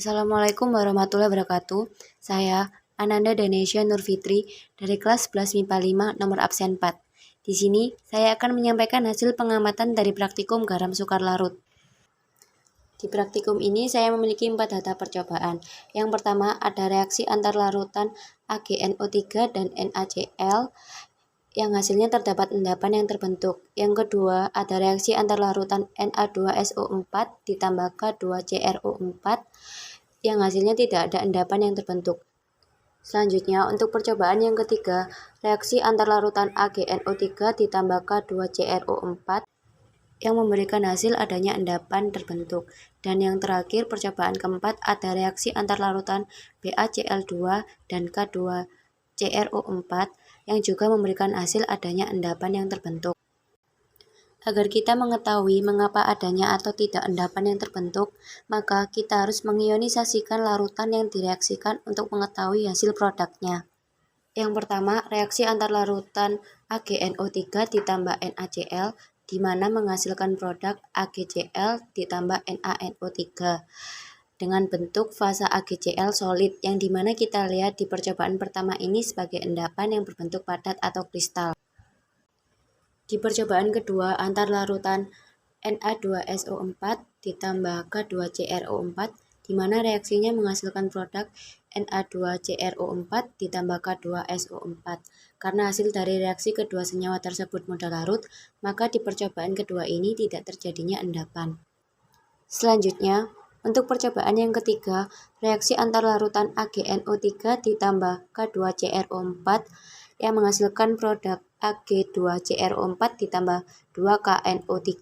Assalamualaikum warahmatullahi wabarakatuh. Saya Ananda Danesya Nurfitri dari kelas 11 MIPA 5 nomor absen 4. Di sini saya akan menyampaikan hasil pengamatan dari praktikum garam sukar larut. Di praktikum ini saya memiliki 4 data percobaan. Yang pertama ada reaksi antar larutan AgNO3 dan NaCl yang hasilnya terdapat endapan yang terbentuk. Yang kedua ada reaksi antar larutan Na2SO4 ditambah K2CrO4 yang hasilnya tidak ada endapan yang terbentuk. Selanjutnya, untuk percobaan yang ketiga, reaksi antar larutan AgNO3 ditambah K2CrO4 yang memberikan hasil adanya endapan terbentuk. Dan yang terakhir, percobaan keempat, ada reaksi antar larutan BaCl2 dan K2CrO4 yang juga memberikan hasil adanya endapan yang terbentuk. Agar kita mengetahui mengapa adanya atau tidak endapan yang terbentuk, maka kita harus mengionisasikan larutan yang direaksikan untuk mengetahui hasil produknya. Yang pertama, reaksi antar larutan AgNO3 ditambah NaCl, di mana menghasilkan produk AgCl ditambah NaNO3 dengan bentuk fasa AgCl solid, yang dimana kita lihat di percobaan pertama ini sebagai endapan yang berbentuk padat atau kristal. Di percobaan kedua, antar larutan Na2SO4 ditambah K2CrO4, di mana reaksinya menghasilkan produk Na2CrO4 ditambah K2SO4. Karena hasil dari reaksi kedua senyawa tersebut mudah larut, maka di percobaan kedua ini tidak terjadinya endapan. Selanjutnya, untuk percobaan yang ketiga, reaksi antar larutan AgNO3 ditambah K2CrO4 yang menghasilkan produk Ag2CrO4 ditambah 2KNO3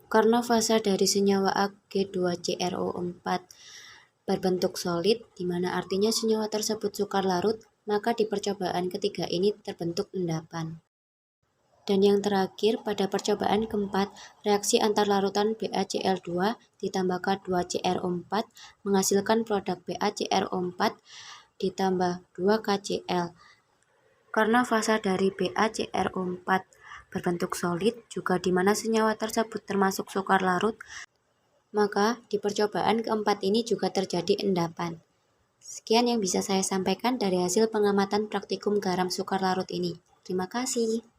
karena fasa dari senyawa Ag2CrO4 berbentuk solid, di mana artinya senyawa tersebut sukar larut, maka di percobaan ketiga ini terbentuk endapan. Dan yang terakhir, pada percobaan keempat, reaksi antar larutan BaCl2 ditambah K2CrO4 menghasilkan produk BaCrO4 ditambah 2KCl. Karena fasa dari BaCrO4 berbentuk solid, juga di mana senyawa tersebut termasuk sukar larut, maka di percobaan keempat ini juga terjadi endapan. Sekian yang bisa saya sampaikan dari hasil pengamatan praktikum garam sukar larut ini. Terima kasih.